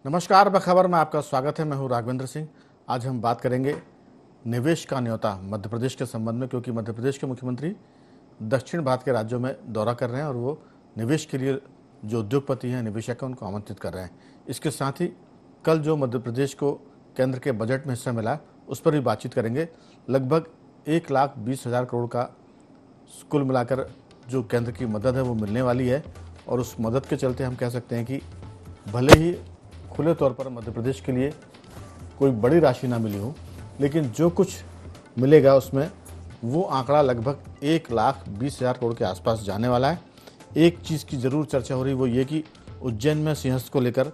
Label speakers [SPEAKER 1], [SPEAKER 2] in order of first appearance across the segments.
[SPEAKER 1] नमस्कार, बखबर में आपका स्वागत है। मैं हूं राघवेंद्र सिंह। आज हम बात करेंगे निवेश का न्योता मध्य प्रदेश के संबंध में, क्योंकि मध्य प्रदेश के मुख्यमंत्री दक्षिण भारत के राज्यों में दौरा कर रहे हैं और वो निवेश के लिए जो उद्योगपति हैं, निवेशक हैं, उनको आमंत्रित कर रहे हैं। इसके साथ ही कल जो मध्य प्रदेश को केंद्र के बजट में हिस्सा मिला, उस पर भी बातचीत करेंगे। लगभग 1,20,000 करोड़ का कुल मिलाकर जो केंद्र की मदद है वो मिलने वाली है, और उस मदद के चलते हम कह सकते हैं कि भले ही खुले तौर पर मध्य प्रदेश के लिए कोई बड़ी राशि ना मिली हो, लेकिन जो कुछ मिलेगा उसमें वो आंकड़ा लगभग 1,20,000 करोड़ के आसपास जाने वाला है। एक चीज़ की ज़रूर चर्चा हो रही, वो ये कि उज्जैन में सिंहस्थ को लेकर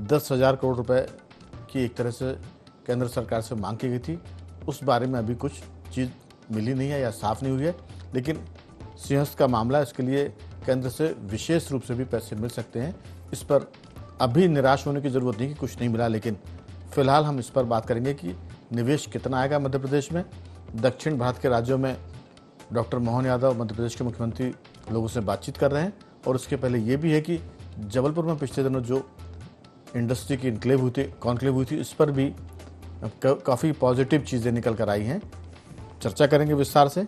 [SPEAKER 1] 10,000 करोड़ रुपए की एक तरह से केंद्र सरकार से मांग की गई थी। उस बारे में अभी कुछ चीज़ मिली नहीं है या साफ नहीं हुई है, लेकिन सिंहस्थ का मामला, इसके लिए केंद्र से विशेष रूप से भी पैसे मिल सकते हैं। इस पर अभी निराश होने की ज़रूरत नहीं कि कुछ नहीं मिला, लेकिन फिलहाल हम इस पर बात करेंगे कि निवेश कितना आएगा मध्य प्रदेश में। दक्षिण भारत के राज्यों में डॉक्टर मोहन यादव मध्य प्रदेश के मुख्यमंत्री लोगों से बातचीत कर रहे हैं, और उसके पहले ये भी है कि जबलपुर में पिछले दिनों जो इंडस्ट्री की कॉन्क्लेव हुई थी, इस पर भी काफ़ी पॉजिटिव चीज़ें निकल कर आई हैं। चर्चा करेंगे विस्तार से,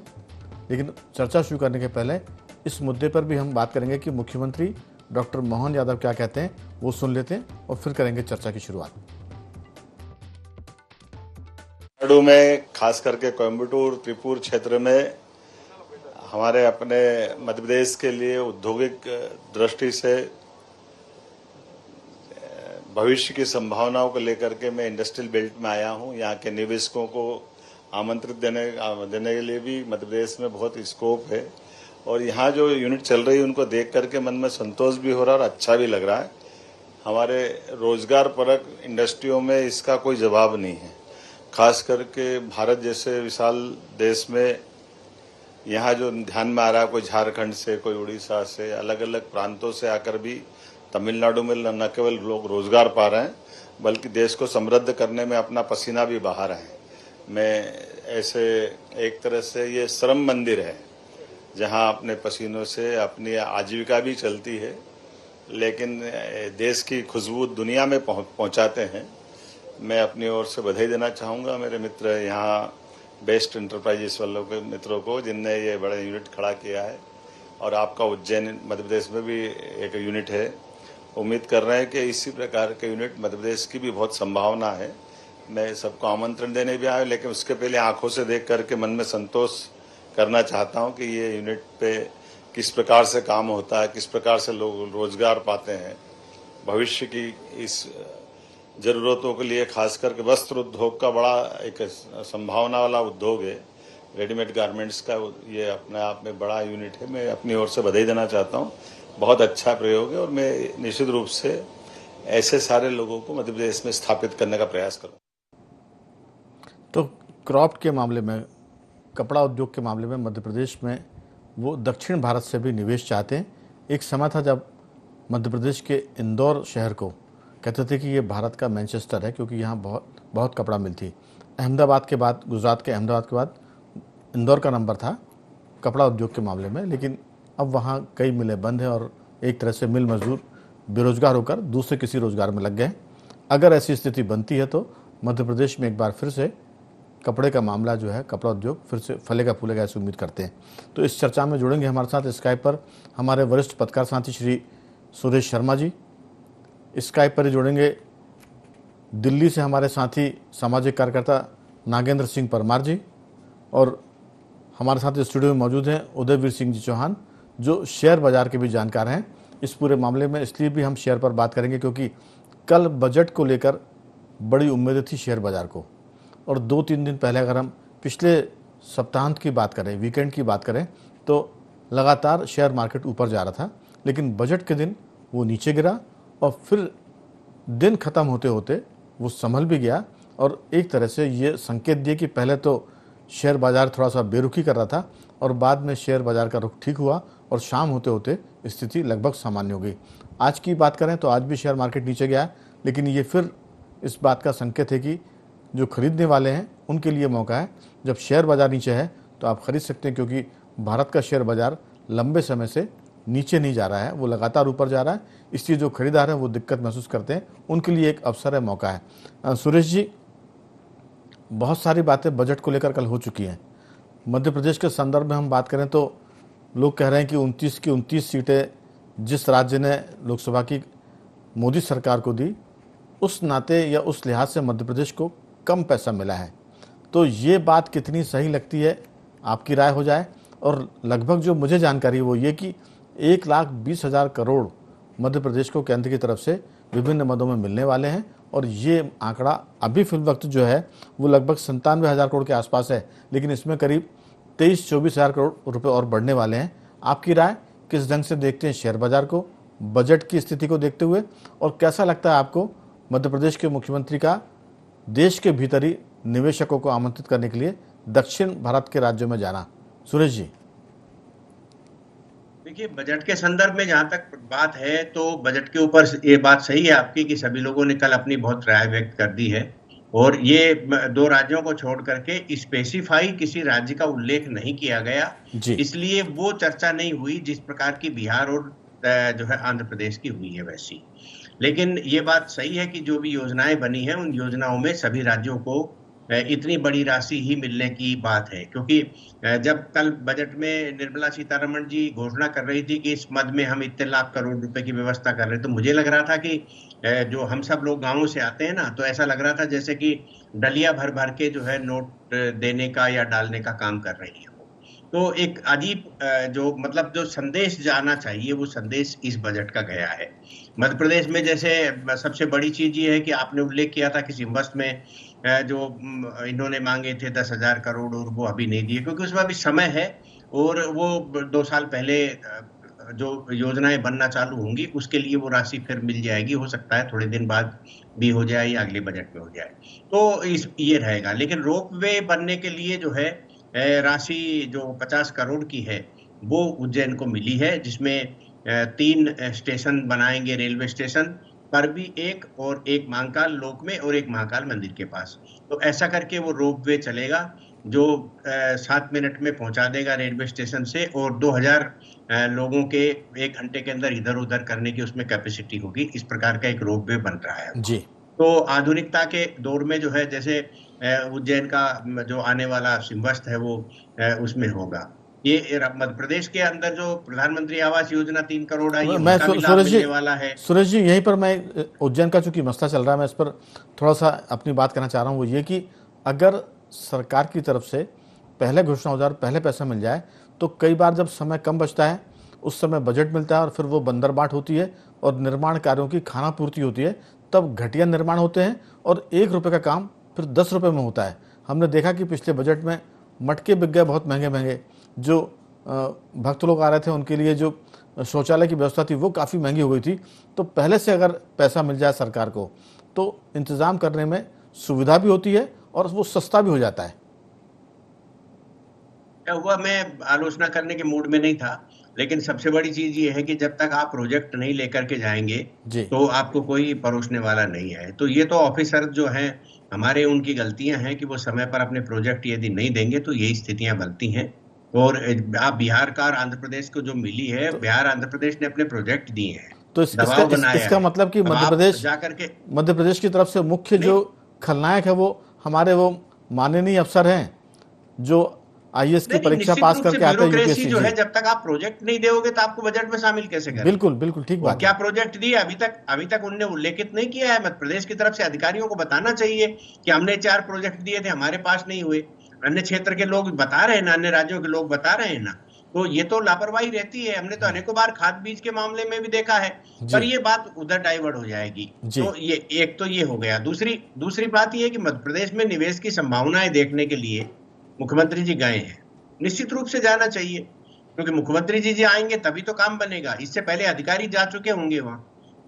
[SPEAKER 1] लेकिन चर्चा शुरू करने के पहले इस मुद्दे पर भी हम बात करेंगे कि मुख्यमंत्री डॉक्टर मोहन यादव क्या कहते हैं, वो सुन लेते हैं और फिर करेंगे चर्चा की शुरुआत।
[SPEAKER 2] तमिलनाडु में खास करके कोयम्बटूर त्रिपुर क्षेत्र में हमारे अपने मध्य प्रदेश के लिए औद्योगिक दृष्टि से भविष्य की संभावनाओं को लेकर के मैं इंडस्ट्रियल बेल्ट में आया हूं। यहाँ के निवेशकों को आमंत्रित देने के लिए भी मध्य प्रदेश में बहुत स्कोप है, और यहाँ जो यूनिट चल रही है उनको देख करके मन में संतोष भी हो रहा है और अच्छा भी लग रहा है। हमारे रोजगार परक इंडस्ट्रियों में इसका कोई जवाब नहीं है। खास करके भारत जैसे विशाल देश में यहाँ जो ध्यान में आ रहा है, कोई झारखंड से, कोई उड़ीसा से, अलग अलग प्रांतों से आकर भी तमिलनाडु में न केवल लोग रोजगार पा रहे हैं, बल्कि देश को समृद्ध करने में अपना पसीना भी बहा रहे हैं। मैं ऐसे एक तरह से ये श्रम मंदिर है जहाँ अपने पसीनों से अपनी आजीविका भी चलती है, लेकिन देश की खुशबू दुनिया में पहुँचाते हैं। मैं अपनी ओर से बधाई देना चाहूँगा मेरे मित्र यहाँ बेस्ट एंटरप्राइजेस वालों के मित्रों को, जिनने ये बड़ा यूनिट खड़ा किया है, और आपका उज्जैन मध्य प्रदेश में भी एक यूनिट है। उम्मीद कर रहे हैं कि इसी प्रकार के यूनिट मध्य प्रदेश की भी बहुत संभावना है। मैं सबको आमंत्रण देने भी आया, लेकिन उसके पहले आंखों से देख करके मन में संतोष करना चाहता हूं कि ये यूनिट पे किस प्रकार से काम होता है, किस प्रकार से लोग रोजगार पाते हैं। भविष्य की इस जरूरतों के लिए खास करके वस्त्र उद्योग का बड़ा एक संभावना वाला उद्योग है, रेडीमेड गारमेंट्स का। ये अपने आप में बड़ा यूनिट है। मैं अपनी ओर से बधाई देना चाहता हूँ। बहुत अच्छा प्रयोग है, और मैं निश्चित रूप से ऐसे सारे लोगों को मध्य प्रदेश में स्थापित करने का प्रयास करूँ।
[SPEAKER 1] तो क्रॉप के मामले में, कपड़ा उद्योग के मामले में मध्य प्रदेश में वो दक्षिण भारत से भी निवेश चाहते हैं। एक समय था जब मध्य प्रदेश के इंदौर शहर को कहते थे कि ये भारत का मैनचेस्टर है, क्योंकि यहाँ बहुत कपड़ा मिलती। अहमदाबाद के बाद, गुजरात के अहमदाबाद के बाद इंदौर का नंबर था कपड़ा उद्योग के मामले में, लेकिन अब वहाँ कई मिलें बंद हैं और एक तरह से मिल मजदूर बेरोजगार होकर दूसरे किसी रोजगार में लग गए। अगर ऐसी स्थिति बनती है तो मध्य प्रदेश में एक बार फिर से कपड़े का मामला जो है, कपड़ा उद्योग फिर से फलेगा फूलेगा, ऐसी उम्मीद करते हैं। तो इस चर्चा में जुड़ेंगे हमारे साथ स्काइप पर हमारे वरिष्ठ पत्रकार साथी श्री सुरेश शर्मा जी। स्काइप पर ही जुड़ेंगे दिल्ली से हमारे साथी सामाजिक कार्यकर्ता नागेंद्र सिंह परमार जी, और हमारे साथ स्टूडियो में मौजूद हैं उदयवीर सिंह जी चौहान, जो शेयर बाजार के भी जानकार हैं इस पूरे मामले में। इसलिए भी हम शेयर पर बात करेंगे क्योंकि कल बजट को लेकर बड़ी उम्मीदें थी शेयर बाजार को, और 2-3 दिन पहले अगर हम पिछले सप्ताहांत की बात करें, वीकेंड की बात करें, तो लगातार शेयर मार्केट ऊपर जा रहा था, लेकिन बजट के दिन वो नीचे गिरा और फिर दिन ख़त्म होते होते वो संभल भी गया, और एक तरह से ये संकेत दिए कि पहले तो शेयर बाज़ार थोड़ा सा बेरुखी कर रहा था और बाद में शेयर बाज़ार का रुख ठीक हुआ और शाम होते होते स्थिति लगभग सामान्य हो गई। आज की बात करें तो आज भी शेयर मार्केट नीचे गया है, लेकिन ये फिर इस बात का संकेत है कि जो खरीदने वाले हैं उनके लिए मौका है। जब शेयर बाज़ार नीचे है तो आप खरीद सकते हैं, क्योंकि भारत का शेयर बाज़ार लंबे समय से नीचे नहीं जा रहा है, वो लगातार ऊपर जा रहा है। इसलिए जो खरीदार हैं वो दिक्कत महसूस करते हैं, उनके लिए एक अवसर है, मौका है। सुरेश जी, बहुत सारी बातें बजट को लेकर कल हो चुकी हैं। मध्य प्रदेश के संदर्भ में हम बात करें तो लोग कह रहे हैं कि 29 की 29 सीटें जिस राज्य ने लोकसभा की मोदी सरकार को दी, उस नाते या उस लिहाज से मध्य प्रदेश को कम पैसा मिला है। तो ये बात कितनी सही लगती है, आपकी राय हो जाए। और लगभग जो मुझे जानकारी है वो ये कि 1,20,000 करोड़ मध्य प्रदेश को केंद्र की तरफ से विभिन्न मदों में मिलने वाले हैं, और ये आंकड़ा अभी फिल वक्त जो है वो लगभग 97,000 करोड़ के आसपास है, लेकिन इसमें करीब 23-24,000 करोड़ रुपए और बढ़ने वाले हैं। आपकी राय, किस ढंग से देखते हैं शेयर बाजार को, बजट की स्थिति को देखते हुए, और कैसा लगता है आपको मध्य प्रदेश के मुख्यमंत्री का देश के भीतर ही निवेशकों को आमंत्रित करने के लिए दक्षिण भारत के राज्यों में जाना? सुरेश जी।
[SPEAKER 3] देखिए, बजट के संदर्भ में जहां तक बात है तो बजट के ऊपर ये बात सही है आपकी कि सभी लोगों ने कल अपनी बहुत राय व्यक्त कर दी है, और ये 2 राज्यों को छोड़ करके स्पेसिफाई किसी राज्य का उल्लेख नहीं किया गया, इसलिए वो चर्चा नहीं हुई जिस प्रकार की बिहार और जो है आंध्र प्रदेश की हुई है वैसी। लेकिन ये बात सही है कि जो भी योजनाएं बनी हैं उन योजनाओं में सभी राज्यों को इतनी बड़ी राशि ही मिलने की बात है, क्योंकि जब कल बजट में निर्मला सीतारमण जी घोषणा कर रही थी कि इस मद में हम इतने लाख करोड़ रुपए की व्यवस्था कर रहे हैं, तो मुझे लग रहा था कि जो हम सब लोग गांवों से आते हैं ना, तो ऐसा लग रहा था जैसे कि डलिया भर भर के जो है नोट देने का या डालने का काम कर रही है। तो एक अजीब जो मतलब जो संदेश जाना चाहिए वो संदेश इस बजट का गया है। मध्य प्रदेश में जैसे सबसे बड़ी चीज ये है कि आपने उल्लेख किया था कि सिम्बस्ट में जो इन्होंने मांगे थे 10,000 करोड़, और वो अभी नहीं दिए क्योंकि उसमें अभी समय है, और वो 2 साल पहले जो योजनाएं बनना चालू होंगी उसके लिए वो राशि फिर मिल जाएगी। हो सकता है थोड़े दिन बाद भी हो जाए या अगले बजट में हो जाए, तो ये रहेगा। लेकिन रोप वे बनने के लिए जो है राशि जो 50 करोड़ की है वो उज्जैन को मिली है, जिसमें 3 स्टेशन बनाएंगे रेलवे स्टेशन पर भी, एक महाकाल लोक में और एक महाकाल मंदिर के पास। तो ऐसा करके वो रोप वे चलेगा जो 7 मिनट में पहुंचा देगा रेलवे स्टेशन से, और 2,000 लोगों के 1 घंटे के अंदर इधर उधर करने की उसमें कैपेसिटी होगी। इस प्रकार का एक रोप वे बन रहा है
[SPEAKER 1] जी।
[SPEAKER 3] तो आधुनिकता के दौर में जो है जैसे उज्जैन का जो आने वाला सिम्बस्ट है वो उसमें होगा। ये मध्य प्रदेश के अंदर जो प्रधानमंत्री आवास योजना 3 करोड़ आई,
[SPEAKER 1] मैं सुरेश जी यहीं पर मैं उज्जैन का चूंकि मसला चल रहा है, मैं इस पर थोड़ा सा अपनी बात करना चाह रहा हूँ। वो ये कि अगर सरकार की तरफ से पहले घोषणा हो जाए, पहले पैसा मिल जाए, तो कई बार जब समय कम बचता है उस समय बजट मिलता है और फिर वो बंदरबाट होती है और निर्माण कार्यों की खाना पूर्ति होती है, तब घटिया निर्माण होते हैं और 1 रुपये का काम फिर 10 रुपये में होता है। हमने देखा कि पिछले बजट में मटके बिक गए बहुत महंगे महंगे, जो भक्त लोग आ रहे थे उनके लिए जो शौचालय की व्यवस्था थी वो काफ़ी महंगी हो गई थी। तो पहले से अगर पैसा मिल जाए सरकार को तो इंतज़ाम करने में सुविधा भी होती है और वो सस्ता भी हो जाता है।
[SPEAKER 3] क्या हुआ, मैं आलोचना करने के मूड में नहीं था, लेकिन सबसे बड़ी चीज ये है कि जब तक आप प्रोजेक्ट नहीं लेकर के जाएंगे तो आपको कोई परोसने वाला नहीं है। तो ये तो ऑफिसर जो हैं हमारे, उनकी गलतियां हैं कि वो समय पर अपने प्रोजेक्ट यदि नहीं देंगे तो यही स्थितियां बनती हैं। और आप बिहार का और आंध्र प्रदेश को जो मिली है, बिहार आंध्र प्रदेश ने अपने प्रोजेक्ट दिए हैं,
[SPEAKER 1] तो इसका मतलब कि मध्य प्रदेश की तरफ से मुख्य जो खलनायक है वो हमारे वो माननीय अफसर हैं जो आईएएस की परीक्षा पास करके आते हैं यूपीएससी
[SPEAKER 3] जो है। जब तक आप प्रोजेक्ट नहीं दोगे तो आपको बजट में शामिल कैसे करें?
[SPEAKER 1] बिल्कुल ठीक बात।
[SPEAKER 3] क्या प्रोजेक्ट दिए अभी तक उन्होंने उल्लेखित नहीं किया है। मध्य प्रदेश की तरफ से अधिकारियों को बताना चाहिए कि हमने 4 प्रोजेक्ट दिए थे, हमारे पास नहीं हुए। अन्य क्षेत्र के लोग बता रहे हैं ना, अन्य राज्यों के लोग बता रहे हैं ना, तो ये तो लापरवाही रहती है। हमने तो अनेकों बार खाद बीज के मामले में भी देखा है, पर ये बात उधर डाइवर्ट हो जाएगी। तो ये एक तो ये हो गया। दूसरी बात ये है कि मध्य प्रदेश में निवेश की संभावनाएं देखने के लिए मुख्यमंत्री जी गए हैं। निश्चित रूप से जाना चाहिए, क्योंकि मुख्यमंत्री जी आएंगे तभी तो काम बनेगा। इससे पहले अधिकारी जा चुके होंगे वहां,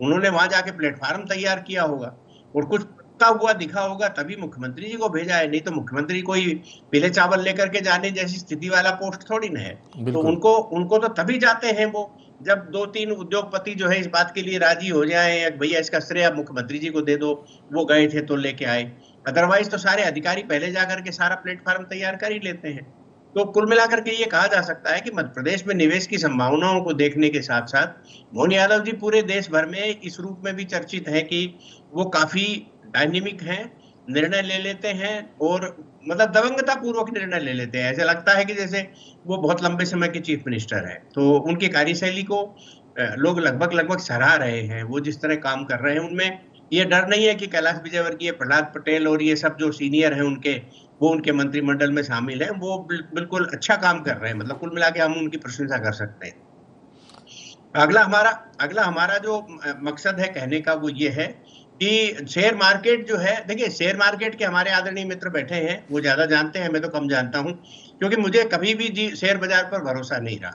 [SPEAKER 3] उन्होंने वहां जाके प्लेटफॉर्म तैयार किया होगा और कुछ हुआ दिखा होगा, तभी मुख्यमंत्री जी को भेजा है। नहीं तो मुख्यमंत्री कोई पीले चावल लेकर के जाने जैसी स्थिति वाला पोस्ट थोड़ी ना है। तो उनको तो तभी जाते हैं वो, जब 2-3 उद्योगपति जो है इस बात के लिए राजी हो जाए, भैया इसका श्रेय आप मुख्यमंत्री जी को दे दो, वो गए थे तो लेके आए। अदरवाइज तो सारे अधिकारी पहले जाकर के सारा प्लेटफॉर्म तैयार कर ही लेते हैं। तो कुल मिलाकर के ये कहा जा सकता है कि मध्य प्रदेश में निवेश की संभावनाओं को देखने के साथ साथ मोहन यादव जी पूरे देश भर में इस रूप में भी चर्चित है कि वो काफी डायनेमिक हैं, निर्णय ले लेते हैं और मतलब दबंगता पूर्वक निर्णय ले लेते हैं। ऐसा लगता है कि जैसे वो बहुत लंबे समय के चीफ मिनिस्टर है। तो उनकी कार्यशैली को लोग लगभग सराह रहे हैं। वो जिस तरह काम कर रहे हैं उनमें ये डर नहीं है कि कैलाश विजयवर्गीय, प्रहलाद पटेल और ये सब जो सीनियर हैं उनके, वो उनके मंत्रिमंडल में शामिल हैं, वो बिल्कुल अच्छा काम कर रहे हैं। मतलब कुल मिला के हम उनकी प्रशंसा कर सकते हैं। अगला हमारा जो मकसद है कहने का वो ये है कि शेयर मार्केट जो है, देखिए शेयर मार्केट के हमारे आदरणीय मित्र बैठे हैं, वो ज्यादा जानते हैं, मैं तो कम जानता हूं, क्योंकि मुझे कभी भी शेयर बाजार पर भरोसा नहीं रहा।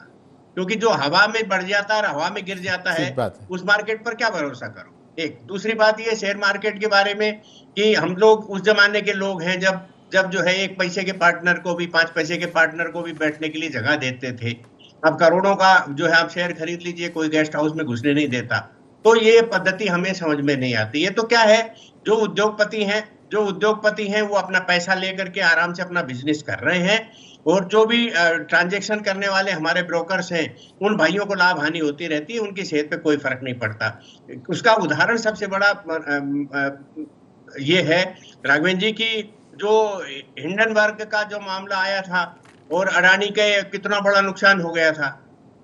[SPEAKER 3] क्योंकि जो हवा में बढ़ जाता है, हवा में गिर जाता है, उस मार्केट पर क्या भरोसा करो। एक दूसरी बात ये शेयर मार्केट के बारे में कि हम लोग उस जमाने के लोग हैं जब जो है 1 पैसे के पार्टनर को भी 5 पैसे के पार्टनर को भी बैठने के लिए जगह देते थे। अब करोड़ों का जो है आप शेयर खरीद लीजिए, कोई गेस्ट हाउस में घुसने नहीं देता। तो ये पद्धति हमें समझ में नहीं आती। ये तो क्या है, जो उद्योगपति हैं वो अपना पैसा लेकर के आराम से अपना बिजनेस कर रहे हैं, और जो भी ट्रांजैक्शन करने वाले हमारे ब्रोकर्स हैं उन भाइयों को लाभ हानि होती रहती है, उनकी सेहत पे कोई फर्क नहीं पड़ता। उसका उदाहरण सबसे बड़ा ये है राघवेंद्र जी की जो हिंडनबर्ग का जो मामला आया था और अडानी के कितना बड़ा नुकसान हो गया था,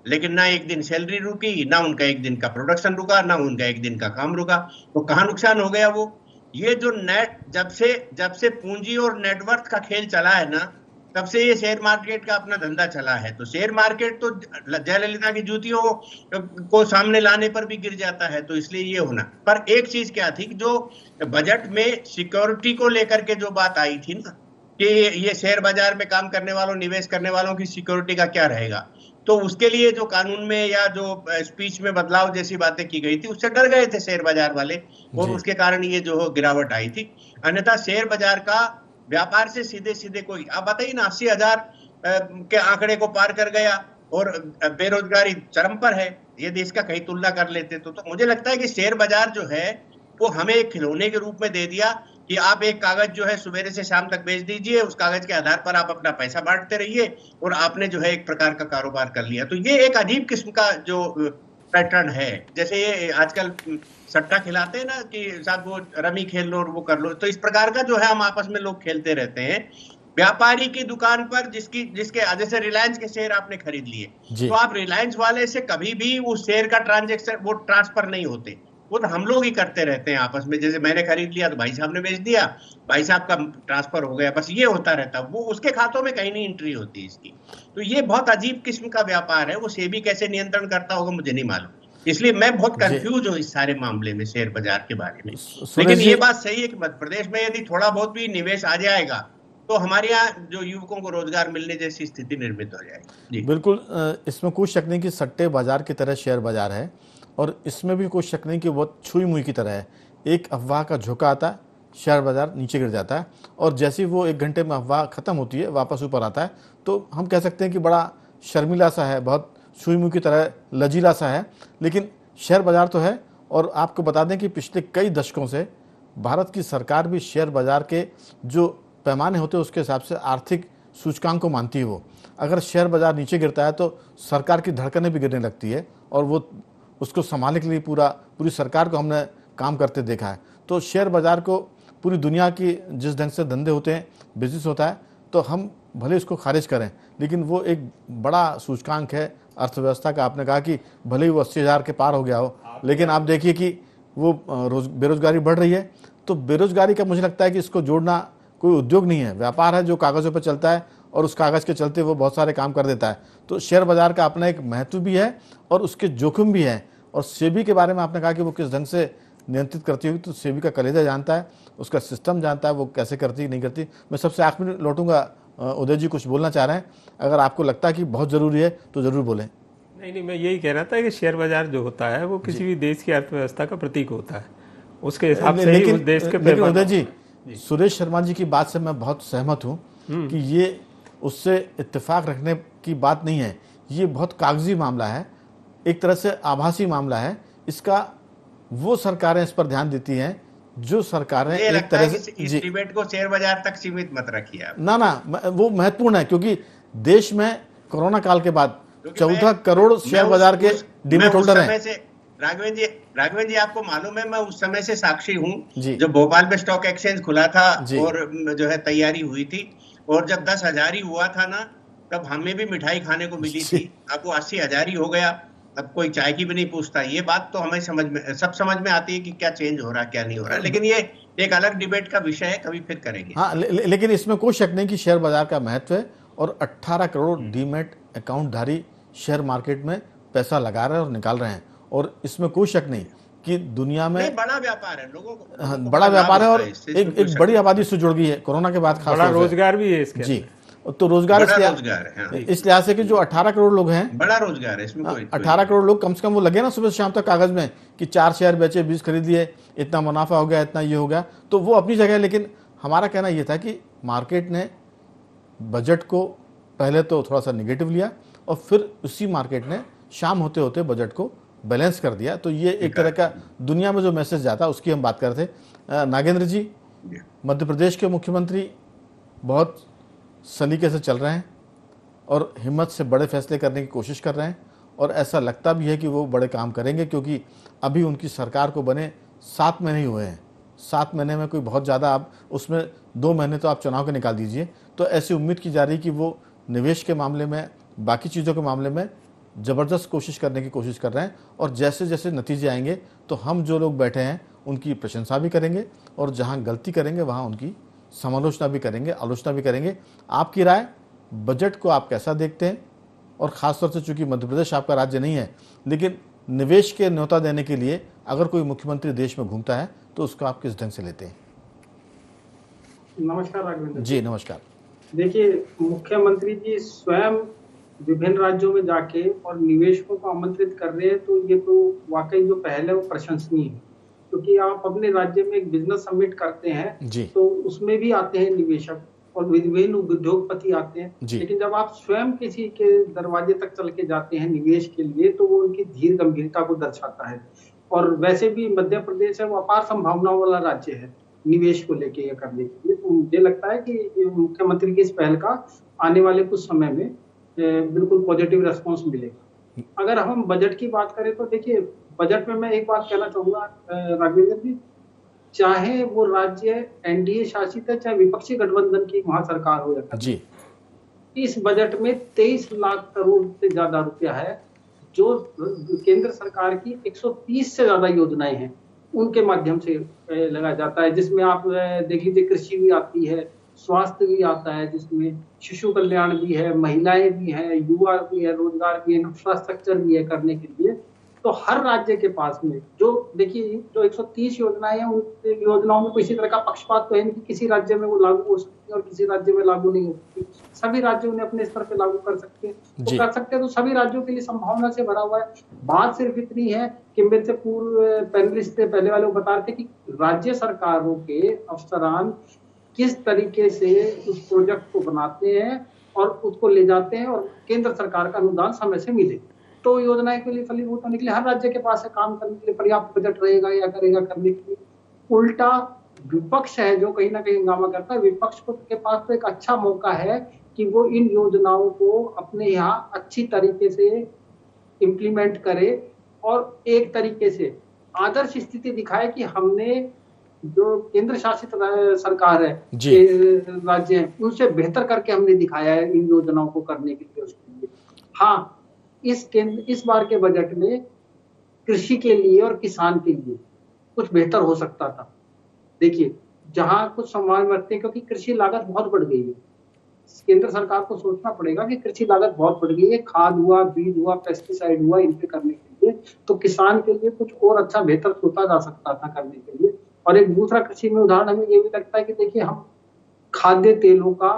[SPEAKER 3] लेकिन ना एक दिन सैलरी रुकी, ना उनका एक दिन का प्रोडक्शन रुका, ना उनका एक दिन का काम रुका। तो कहाँ नुकसान हो गया वो? ये जो जब से पूंजी और नेटवर्थ का खेल चला है ना, तब से ये शेयर मार्केट का अपना धंधा चला है। तो शेयर मार्केट तो जयललिता की जूतियों को सामने लाने पर भी गिर जाता है, तो इसलिए ये होना। पर एक चीज क्या थी कि जो बजट में सिक्योरिटी को लेकर के जो बात आई थी ना, कि ये शेयर बाजार में काम करने वालों, निवेश करने वालों की सिक्योरिटी का क्या रहेगा, तो उसके लिए जो कानून में या जो स्पीच में बदलाव जैसी बातें की गई थी, उससे डर गए थे शेयर बाजार वाले, और उसके कारण ये जो गिरावट आई थी। अन्यथा शेयर बाजार का व्यापार से सीधे कोई, आप बताइए ना, 80,000 के आंकड़े को पार कर गया और बेरोजगारी चरम पर है। यदि इसका कहीं तुलना कर लेते तो मुझे लगता है कि शेयर बाजार जो है वो हमें एक खिलौने के रूप में दे दिया कि आप एक कागज जो है सुबह से शाम तक बेच दीजिए, उस कागज के आधार पर आप अपना पैसा बांटते रहिए, और आपने जो है एक प्रकार का कारोबार कर लिया। तो ये एक अजीब किस्म का जो पैटर्न है। जैसे ये आजकल सट्टा खिलाते हैं ना कि साहब वो रमी खेल लो और वो कर लो, तो इस प्रकार का जो है हम आपस में लोग खेलते रहते हैं। व्यापारी की दुकान पर जिसके जैसे रिलायंस के शेयर आपने खरीद लिए, तो आप रिलायंस वाले से कभी भी उस शेयर का ट्रांजेक्शन वो ट्रांसफर नहीं होते, वो तो हम लोग ही करते रहते हैं आपस में। जैसे मैंने खरीद लिया तो भाई साहब ने बेच दिया, भाई साहब का ट्रांसफर हो गया, बस ये होता रहता, वो उसके खातों में कहीं नहीं एंट्री होती इसकी। तो ये बहुत अजीब किस्म का व्यापार है। वो सेबी कैसे नियंत्रण करता होगा मुझे नहीं मालूम, इसलिए मैं बहुत कंफ्यूज हूँ इस सारे मामले में शेयर बाजार के बारे में। लेकिन ये बात सही है कि मध्य प्रदेश में यदि थोड़ा बहुत भी निवेश आ जाएगा तो हमारे यहाँ जो युवकों को रोजगार मिलने जैसी स्थिति निर्मित हो जाएगी।
[SPEAKER 1] बिल्कुल, इसमें कोई शक नहीं कि सट्टे बाजार की तरह शेयर बाजार है, और इसमें भी कोई शक नहीं कि बहुत छुई मुई की तरह है। एक अफवाह का झोंका आता है, शेयर बाजार नीचे गिर जाता है, और जैसे ही वो 1 घंटे में अफवाह खत्म होती है वापस ऊपर आता है। तो हम कह सकते हैं कि बड़ा शर्मिला सा है, बहुत छुई मुई की तरह लचीला सा है, लेकिन शेयर बाजार तो है। और आपको बता दें कि पिछले कई दशकों से भारत की सरकार भी शेयर बाजार के जो पैमाने होते हैं उसके हिसाब से आर्थिक सूचकांक को मानती है। वो अगर शेयर बाजार नीचे गिरता है तो सरकार की धड़कनें भी गिरने लगती है, और वो उसको संभालने के लिए पूरी सरकार को हमने काम करते देखा है। तो शेयर बाजार को पूरी दुनिया की जिस ढंग से धंधे होते हैं, बिजनेस होता है, तो हम भले इसको खारिज करें, लेकिन वो एक बड़ा सूचकांक है अर्थव्यवस्था का। आपने कहा कि भले ही वो 80,000 के पार हो गया हो, लेकिन आप देखिए कि वो बेरोजगारी बढ़ रही है। तो बेरोजगारी का मुझे लगता है कि इसको जोड़ना कोई उद्योग नहीं है, व्यापार है जो कागज़ों पर चलता है, और उस कागज़ के चलते वो बहुत सारे काम कर देता है। तो शेयर बाजार का अपना एक महत्व भी है और उसके जोखिम भी है। और सेबी के बारे में आपने कहा कि वो किस ढंग से नियंत्रित करती होगी, तो सेबी का कलेजा जानता है, उसका सिस्टम जानता है, वो कैसे करती नहीं करती। मैं सबसे आखिर में लौटूंगा, उदय जी कुछ बोलना चाह रहे हैं, अगर आपको लगता है कि बहुत ज़रूरी है तो ज़रूर बोलें।
[SPEAKER 4] नहीं, मैं यही कह रहा था कि शेयर बाजार जो होता है वो किसी भी देश की अर्थव्यवस्था का प्रतीक होता है, उसके हिसाब से ही उस देश के।
[SPEAKER 1] लेकिन उदय जी, सुरेश शर्मा जी की बात से मैं बहुत सहमत हूँ कि ये उससे इत्तेफाक रखने की बात नहीं है, ये बहुत कागजी मामला है, एक तरह से आभासी मामला है। इसका वो सरकारें इस पर ध्यान देती हैं जो सरकारें एक तरह से
[SPEAKER 3] इस डिबेट को शेयर बाजार तक सीमित मत रखिए आप।
[SPEAKER 1] ना, वो महत्वपूर्ण है, क्योंकि देश में कोरोना काल के बाद 14 करोड़ शेयर बाजार के डीमेट होल्डर हैं।
[SPEAKER 3] राघवेंद्र जी, आपको मालूम है, मैं उस समय से साक्षी हूँ
[SPEAKER 1] जी।
[SPEAKER 3] जब भोपाल में स्टॉक एक्सचेंज खुला था
[SPEAKER 1] जी।
[SPEAKER 3] और जो है तैयारी हुई थी, और जब 10,000 ही हुआ था ना, तब हमें भी मिठाई खाने को मिली थी। अब वो 80,000 ही हो गया, अब कोई चाय की भी नहीं पूछता। ये बात तो हमें समझ में आती है कि क्या चेंज हो रहा है, क्या नहीं हो रहा है, लेकिन ये एक अलग डिबेट का विषय है, कभी फिर करेंगे।
[SPEAKER 1] हाँ, लेकिन इसमें कोई शक नहीं कि शेयर बाजार का महत्व है, और 18 करोड़ डीमेट अकाउंटधारी शेयर मार्केट में पैसा लगा रहे हैं और निकाल रहे हैं, और इसमें कोई शक नहीं कि दुनिया में
[SPEAKER 3] बड़ा व्यापार है, लोगों को
[SPEAKER 1] बड़ा व्यापार है, और एक बड़ी आबादी से जुड़ गई है कोरोना के बाद, खास
[SPEAKER 4] बड़ा रोजगार भी है इसके
[SPEAKER 1] जी। तो रोजगार इस लिहाज से कि जो 18 करोड़ लोग हैं,
[SPEAKER 3] बड़ा रोजगार है इसमें।
[SPEAKER 1] 18 करोड़ लोग कम से कम वो लगे ना सुबह से शाम तक कागज में कि 4 शेयर बेचे, 20 खरीद लिए, इतना मुनाफा हो गया, इतना ये हो गया, तो वो अपनी जगह है। लेकिन हमारा कहना ये था कि मार्केट ने बजट को पहले तो थोड़ा सा निगेटिव लिया, और फिर उसी मार्केट ने शाम होते होते बजट को बैलेंस कर दिया। तो ये एक तरह का दुनिया में जो मैसेज जाता उसकी हम बात कर रहे थे। नागेंद्र जी, मध्य प्रदेश के मुख्यमंत्री बहुत सलीके से चल रहे हैं और हिम्मत से बड़े फैसले करने की कोशिश कर रहे हैं, और ऐसा लगता भी है कि वो बड़े काम करेंगे, क्योंकि अभी उनकी सरकार को बने 7 महीने ही हुए हैं। 7 महीने में कोई बहुत ज़्यादा, आप उसमें 2 महीने तो आप चुनाव के निकाल दीजिए, तो ऐसी उम्मीद की जा रही कि वो निवेश के मामले में, बाकी चीज़ों के मामले में ज़बरदस्त कोशिश करने की कोशिश कर रहे हैं। और जैसे जैसे नतीजे आएंगे तो हम जो लोग बैठे हैं उनकी प्रशंसा भी करेंगे, और जहां गलती करेंगे वहां उनकी समालोचना भी करेंगे, आलोचना भी करेंगे। आपकी राय, बजट को आप कैसा देखते हैं? और ख़ासतौर से चूंकि मध्य प्रदेश आपका राज्य नहीं है, लेकिन निवेश के न्योता देने के लिए अगर कोई मुख्यमंत्री देश में घूमता है तो उसको आप किस ढंग से लेते हैं?
[SPEAKER 5] नमस्कार राघवेंद्र
[SPEAKER 1] जी, नमस्कार।
[SPEAKER 5] देखिए, मुख्यमंत्री जी स्वयं विभिन्न राज्यों में जाके और निवेशकों को आमंत्रित कर रहे हैं, तो ये तो वाकई जो पहल है वो प्रशंसनीय है। क्योंकि आप अपने राज्य में एक बिजनेस समिट करते हैं
[SPEAKER 1] जी।
[SPEAKER 5] तो उसमें भी आते हैं निवेशक और विभिन्न उद्योगपति आते हैं, लेकिन जब आप स्वयं किसी के दरवाजे तक चल के जाते हैं निवेश के लिए, तो वो उनकी धीर गंभीरता को दर्शाता है। और वैसे भी मध्य प्रदेश है वो अपार संभावनाओं वाला राज्य है निवेश को लेके ये करने के लिए। तो मुझे लगता है कि मुख्यमंत्री की इस पहल का आने वाले कुछ समय में बिल्कुल पॉजिटिव रेस्पॉन्स मिलेगा। अगर हम बजट की बात करें तो देखिए, बजट में मैं एक बात कहना चाहूंगा राघवेंद्र जी, चाहे वो राज्य एनडीए शासित है, चाहे विपक्षी गठबंधन की वहां सरकार हो या जी, इस बजट में 23 लाख करोड़ से ज्यादा रुपया है जो केंद्र सरकार की 130 से ज्यादा योजनाएं हैं उनके माध्यम से लगाया जाता है, जिसमें आप देख लीजिए कृषि भी आती है, स्वास्थ्य भी आता है, जिसमें शिशु कल्याण भी है, महिलाएं भी हैं, युवा भी है, रोजगार भी है, इंफ्रास्ट्रक्चर भी है करने के लिए। तो हर राज्य के पास में जो देखिए जो 130 योजनाएं हैं, उन योजनाओं में किसी तरह का पक्षपात तो है नहीं कि किसी राज्य में वो लागू हो सकती है और किसी राज्य में लागू नहीं हो सकती। सभी राज्यों ने अपने स्तर पे लागू कर सकते हैं, तो कर सकते हैं। तो सभी राज्यों के लिए संभावना से भरा हुआ है। बात सिर्फ इतनी है कि मेरे से पूर्व पैनलिस्ट थे, पहले वाले वो बता रहे थे कि राज्य सरकारों के अफसरान किस तरीके से उस प्रोजेक्ट को बनाते हैं और उसको ले जाते हैं, और केंद्र सरकार का अनुदान समय से मिले तो योजनाएं के लिए फलीभूत होने के लिए हर राज्य के पास है काम करने के लिए पर्याप्त बजट रहेगा या करेगा करने के लिए। उल्टा विपक्ष है जो कहीं ना कहीं हंगामा करता है, विपक्ष के पास तो एक अच्छा मौका है कि वो इन योजनाओं को अपने यहाँ अच्छी तरीके से इम्प्लीमेंट करे और एक तरीके से आदर्श स्थिति दिखाए कि हमने जो केंद्र शासित सरकार है, राज्य है, उनसे बेहतर करके हमने दिखाया है इन योजनाओं को करने के लिए। उसके लिए हाँ, इस बार के बजट में कृषि के लिए और किसान के लिए कुछ बेहतर हो सकता था। देखिए, जहां कुछ संभावना रखते हैं, क्योंकि कृषि लागत बहुत बढ़ गई है, केंद्र सरकार को सोचना पड़ेगा कि कृषि लागत बहुत बढ़ गई है, खाद हुआ, बीज हुआ, पेस्टिसाइड हुआ, इन पे करने के लिए तो किसान के लिए कुछ और अच्छा बेहतर सोचा जा सकता था करने के लिए। और एक दूसरा कृषि में उदाहरण हमें ये भी लगता है कि देखिए, हम खाद्य तेलों का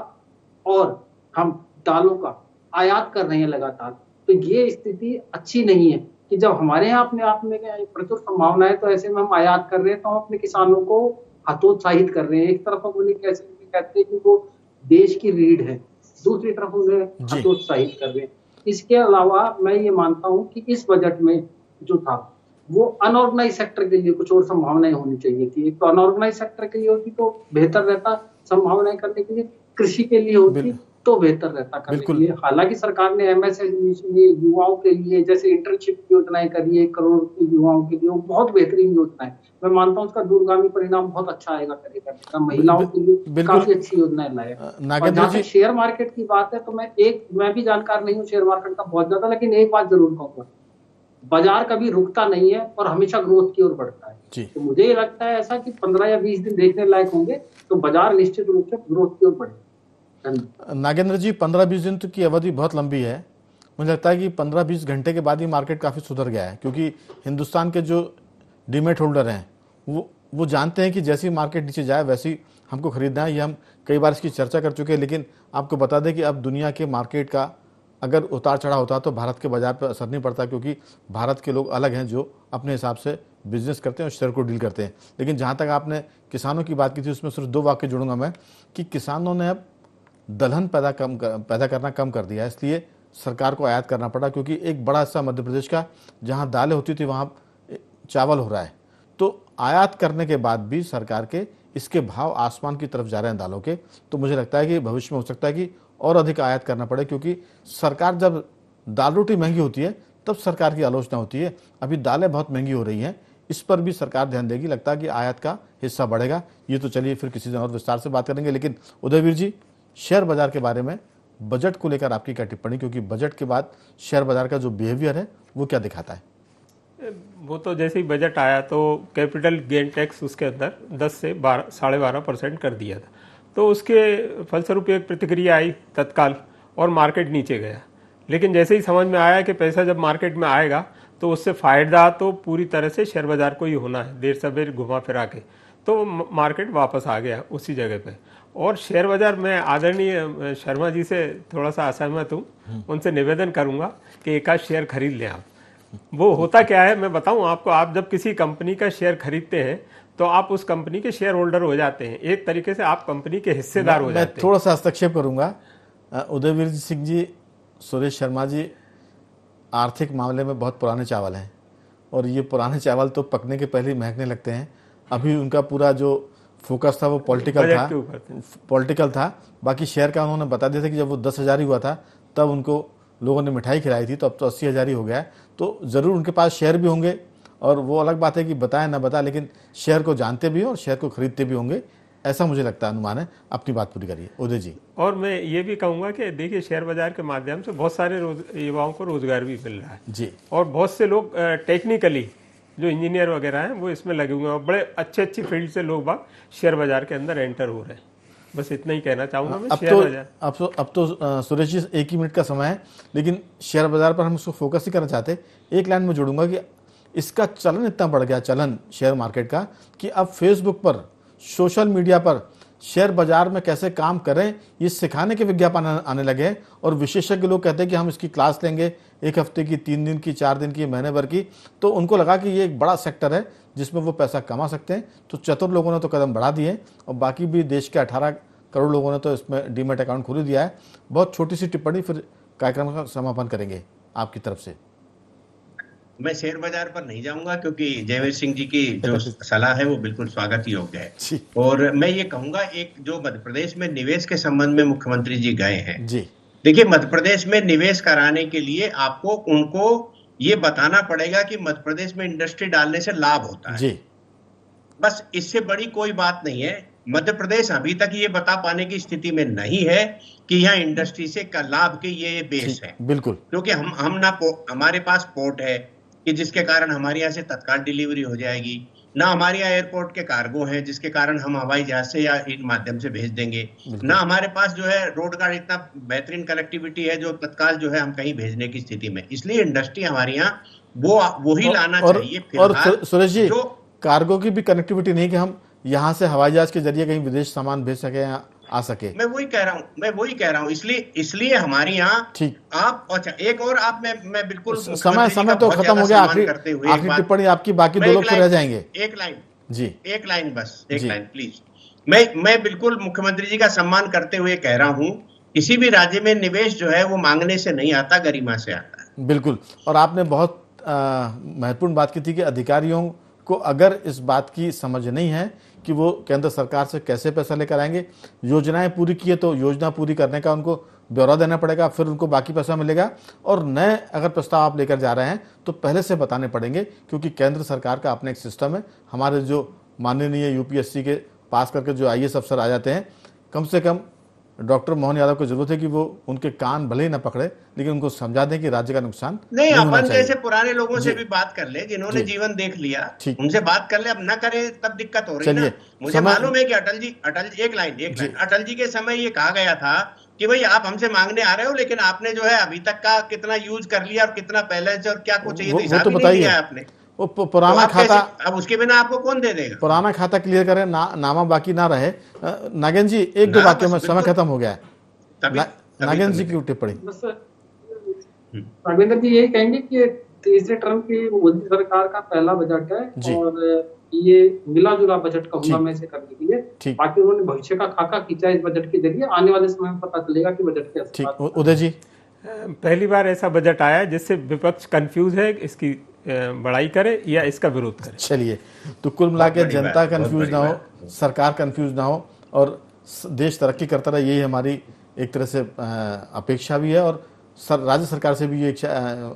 [SPEAKER 5] और हम दालों का आयात कर रहे हैं लगातार, तो ये स्थिति अच्छी नहीं है कि जब हमारे यहाँ अपने आप में प्रचुर संभावना है तो ऐसे में हम आयात कर रहे हैं, तो हम अपने किसानों को हतोत्साहित कर रहे हैं। एक तरफ हम उन्हें कैसे कहते हैं कि वो देश की रीढ़ है, दूसरी तरफ उन्हें हतोत्साहित कर रहे हैं। इसके अलावा मैं ये मानता हूँ कि इस बजट में जो था वो अनऑर्गेनाइज सेक्टर के लिए कुछ और संभावनाएं होनी चाहिए थी। एक तो अनऑर्गेनाइज सेक्टर के लिए होती तो बेहतर रहता, संभावनाएं करने के लिए कृषि के लिए होती तो बेहतर रहता करने के लिए। हालांकि सरकार ने एमएसएमई युवाओं के लिए जैसे इंटर्नशिप योजनाएं करी है 1 करोड़ की युवाओं के लिए, वो बहुत बेहतरीन योजना है। मैं मानता हूँ उसका दूरगामी परिणाम बहुत अच्छा आएगा करेगा। महिलाओं के लिए काफी अच्छी योजनाएं लाए। जहाँ तक शेयर मार्केट की बात है तो मैं भी जानकार नहीं हूँ शेयर मार्केट का बहुत ज्यादा, लेकिन एक बात जरूर कहूंगा, बाजार कभी रुकता नहीं है और हमेशा ग्रोथ की ओर बढ़ता है। तो मुझे ये लगता है ऐसा कि 15 या 20 दिन देखने लायक होंगे तो बाजार निश्चित रूप से ग्रोथ की ओर बढ़ेगा।
[SPEAKER 1] नागेंद्र जी, 15-20 दिन की अवधि बहुत लंबी है। मुझे लगता है कि 15-20 घंटे के बाद ही मार्केट काफ़ी सुधर गया है, क्योंकि हिंदुस्तान के जो डीमेट होल्डर हैं वो जानते हैं कि जैसी मार्केट नीचे जाए वैसी हमको खरीदना है। ये हम कई बार इसकी चर्चा कर चुके हैं। लेकिन आपको बता दें कि अब दुनिया के मार्केट का अगर उतार चढ़ाव होता तो भारत के बाजार पर असर नहीं पड़ता, क्योंकि भारत के लोग अलग हैं जो अपने हिसाब से बिजनेस करते हैं और शेयर को डील करते हैं। लेकिन जहाँ तक आपने किसानों की बात की थी, उसमें सिर्फ 2 वाक्य जोड़ूंगा मैं कि किसानों ने अब दलहन पैदा करना कम कर दिया है, इसलिए सरकार को आयात करना पड़ा, क्योंकि एक बड़ा हिस्सा मध्य प्रदेश का जहां दालें होती थी वहां चावल हो रहा है। तो आयात करने के बाद भी सरकार के इसके भाव आसमान की तरफ जा रहे हैं दालों के। तो मुझे लगता है कि भविष्य में हो सकता है कि और अधिक आयात करना पड़े, क्योंकि सरकार जब दाल रोटी महंगी होती है तब सरकार की आलोचना होती है। अभी दालें बहुत महंगी हो रही हैं, इस पर भी सरकार ध्यान देगी। लगता है कि आयात का हिस्सा बढ़ेगा। ये तो चलिए फिर किसी दिन और विस्तार से बात करेंगे। लेकिन उदयवीर जी, शेयर बाजार के बारे में बजट को लेकर आपकी क्या टिप्पणी, क्योंकि बजट के बाद शेयर बाजार का जो बिहेवियर है वो क्या दिखाता है?
[SPEAKER 4] वो तो जैसे ही बजट आया तो कैपिटल गेन टैक्स उसके अंदर 10 से 12.5% कर दिया था। तो उसके फलस्वरूप एक प्रतिक्रिया आई तत्काल और मार्केट नीचे गया। लेकिन जैसे ही समझ में आया कि पैसा जब मार्केट में आएगा तो उससे फायदा तो पूरी तरह से शेयर बाजार को ही होना है, देर सवेर घुमा फिरा के, तो मार्केट वापस आ गया उसी जगह पे। और शेयर बाजार में आदरणीय शर्मा जी से थोड़ा सा असहमत हूँ। उनसे निवेदन करूंगा कि एक आध शेयर खरीद लें आप। वो होता क्या है मैं बताऊं आपको, आप जब किसी कंपनी का शेयर खरीदते हैं तो आप उस कंपनी के शेयर होल्डर हो जाते हैं, एक तरीके से आप कंपनी के हिस्सेदार हो जाते हैं।
[SPEAKER 1] थोड़ा सा हस्तक्षेप करूंगा। उदयवीर सिंह जी, सुरेश शर्मा जी आर्थिक मामले में बहुत पुराने चावल हैं, और ये पुराने चावल तो पकने के पहले ही महकने लगते हैं। अभी उनका पूरा जो फोकस था वो पॉलिटिकल था। बाकी शेयर का उन्होंने बता दिया था कि जब वो 10,000 ही हुआ था तब उनको लोगों ने मिठाई खिलाई थी, तो अब तो 80,000 ही हो गया है। तो ज़रूर उनके पास शेयर भी होंगे, और वो अलग बात है कि बताएं ना बताएं, लेकिन शेयर को जानते भी और शेयर को खरीदते भी होंगे, ऐसा मुझे लगता है, अनुमान है। अपनी बात पूरी करिए उदय जी।
[SPEAKER 4] और मैं ये भी कहूँगा कि देखिए, शेयर बाजार के माध्यम से बहुत सारे युवाओं को रोजगार भी मिल रहा है
[SPEAKER 1] जी, और
[SPEAKER 4] बहुत से लोग टेक्निकली जो इंजीनियर वगैरह हैं वो इसमें लगे हुए हैं, और बड़े अच्छी फील्ड से लोग बाग शेयर बाजार के अंदर एंटर हो रहे हैं। बस इतना ही कहना चाहूँगा मैं।
[SPEAKER 1] अब तो सुरेश जी 1 ही मिनट का समय है, लेकिन शेयर बाजार पर हम इसको फोकस ही करना चाहते। एक लाइन में जोड़ूंगा कि इसका चलन इतना बढ़ गया, चलन शेयर मार्केट का, कि अब फेसबुक पर, सोशल मीडिया पर शेयर बाजार में कैसे काम करें ये सिखाने के विज्ञापन आने लगे हैं। और विशेषज्ञ लोग कहते हैं कि हम इसकी क्लास लेंगे 1 हफ्ते की, 3 दिन की, 4 दिन की, महीने भर की। तो उनको लगा कि ये एक बड़ा सेक्टर है जिसमें वो पैसा कमा सकते हैं। तो चतुर लोगों ने तो कदम बढ़ा दिए, और बाकी भी देश के 18 करोड़ लोगों ने तो इसमें डीमेट अकाउंट खोल दिया है। बहुत छोटी सी टिप्पणी, फिर कार्यक्रम का समापन करेंगे आपकी तरफ से।
[SPEAKER 3] मैं शेयर बाजार पर नहीं जाऊंगा, क्योंकि जयवीर सिंह जी की जो सलाह है वो बिल्कुल स्वागत योग्य है। और मैं ये कहूंगा, एक जो मध्य प्रदेश में निवेश के संबंध में मुख्यमंत्री जी गए हैं जी, देखिए, मध्य प्रदेश में निवेश कराने के लिए आपको उनको ये बताना पड़ेगा कि मध्य प्रदेश में इंडस्ट्री डालने से लाभ होता है जी। बस इससे बड़ी कोई बात नहीं है। मध्य प्रदेश अभी तक ये बता पाने की स्थिति में नहीं है कि यहाँ इंडस्ट्री से का लाभ के ये बेस है। बिल्कुल, क्योंकि हम ना हमारे पास पोर्ट है कि जिसके कारण हमारे यहाँ से तत्काल डिलीवरी हो जाएगी, ना हमारे यहाँ एयरपोर्ट के कार्गो हैं जिसके कारण हम हवाई जहाज से या इन माध्यम से भेज देंगे, ना हमारे पास जो है रोड का इतना बेहतरीन कनेक्टिविटी है जो तत्काल जो है हम कहीं भेजने की स्थिति में। इसलिए इंडस्ट्री हमारे यहाँ वो ही लाना चाहिए।
[SPEAKER 1] और सुरेश जी, कार्गो की भी कनेक्टिविटी नहीं कि हम यहाँ से हवाई जहाज के जरिए कहीं विदेश सामान भेज सके या आ सके।
[SPEAKER 3] मैं वही कह रहा हूँ। इसलिए हमारे यहाँ ठीक आप, अच्छा एक और आप, मैं बिल्कुल
[SPEAKER 1] समय तो खत्म हो गया। आखिरी टिप्पणी आपकी, बाकी 2 लोग तो रह जाएंगे।
[SPEAKER 3] एक लाइन बस, एक लाइन प्लीज। मैं बिल्कुल मुख्यमंत्री जी का सम्मान करते हुए कह रहा हूँ, किसी भी राज्य में निवेश जो है वो मांगने से नहीं आता, गरिमा से आता है।
[SPEAKER 1] बिल्कुल, और आपने बहुत महत्वपूर्ण बात की थी कि अधिकारियों को अगर इस बात की समझ नहीं है कि वो केंद्र सरकार से कैसे पैसा लेकर आएंगे, योजनाएं पूरी किए तो योजना पूरी करने का उनको ब्यौरा देना पड़ेगा, फिर उनको बाकी पैसा मिलेगा। और नए अगर प्रस्ताव आप लेकर जा रहे हैं तो पहले से बताने पड़ेंगे, क्योंकि केंद्र सरकार का अपना एक सिस्टम है। हमारे जो माननीय यूपीएससी के पास करके जो आईएएस अफसर आ जाते हैं, कम से कम डॉक्टर मोहन यादव को जरूरत है कि वो उनके कान भले ही ना पकड़े, लेकिन उनको समझा दें कि राज्य का नुकसान
[SPEAKER 3] नहीं,
[SPEAKER 1] होना
[SPEAKER 3] अपन
[SPEAKER 1] चाहिए।
[SPEAKER 3] जैसे पुराने लोगों से भी बात कर ले, जिन्होंने जीवन देख लिया, उनसे बात कर ले। अब ना करे तब दिक्कत हो रही है ना। मुझे मालूम है कि अटल जी एक लाइन अटल जी के समय ये कहा गया था कि भाई आप हमसे मांगने आ रहे हो, लेकिन आपने जो है अभी तक का कितना यूज कर लिया और कितना बैलेंस और क्या कुछ चाहिए हिसाब ही नहीं दिया आपने।
[SPEAKER 1] वो पुराना खाता,
[SPEAKER 3] अब उसके बिना आपको कौन दे देगा?
[SPEAKER 1] पुराना खाता क्लियर करें, नामा बाकी ना रहे। नागेंद्र जी, एक दो वाक्यों में, समय खत्म हो गया है। नागेंद्र जी की टिप्पणी।
[SPEAKER 5] नागेंद्र जी यही कहेंगे कि तीसरे टर्म की मोदी सरकार का पहला बजट है और ये मिला जुला बजट कहूंगा मैं इसे करने के लिए। बाकी उन्होंने भविष्य का खाका खींचा इस बजट के जरिए, आने वाले समय में पता चलेगा कि बजट के
[SPEAKER 1] ठीक। उदय जी,
[SPEAKER 4] पहली बार ऐसा बजट आया है जिससे विपक्ष कंफ्यूज है, इसकी बड़ाई करे या इसका विरोध करे।
[SPEAKER 1] चलिए, तो कुल मिला के जनता कंफ्यूज ना हो, सरकार कंफ्यूज ना हो और देश तरक्की करता रहे, यही हमारी एक तरह से अपेक्षा भी है। और राज्य सरकार से भी ये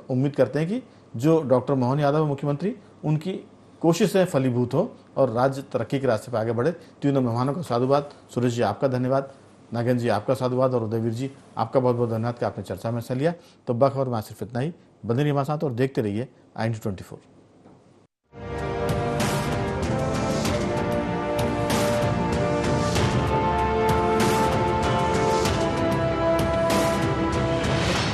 [SPEAKER 1] उम्मीद करते हैं कि जो डॉक्टर मोहन यादव मुख्यमंत्री, उनकी कोशिशें फलीभूत हो और राज्य तरक्की के रास्ते पर आगे बढ़े। तीनों मेहमानों का साधुवाद। सुरेश जी आपका धन्यवाद, नागेंद्र जी आपका साधुवाद और उदयवीर जी आपका बहुत बहुत धन्यवाद कि आपने चर्चा में हिस्सा लिया। तो खबर में सिर्फ इतना ही। बने रहिए हमारे साथ और देखते रहिए IND24।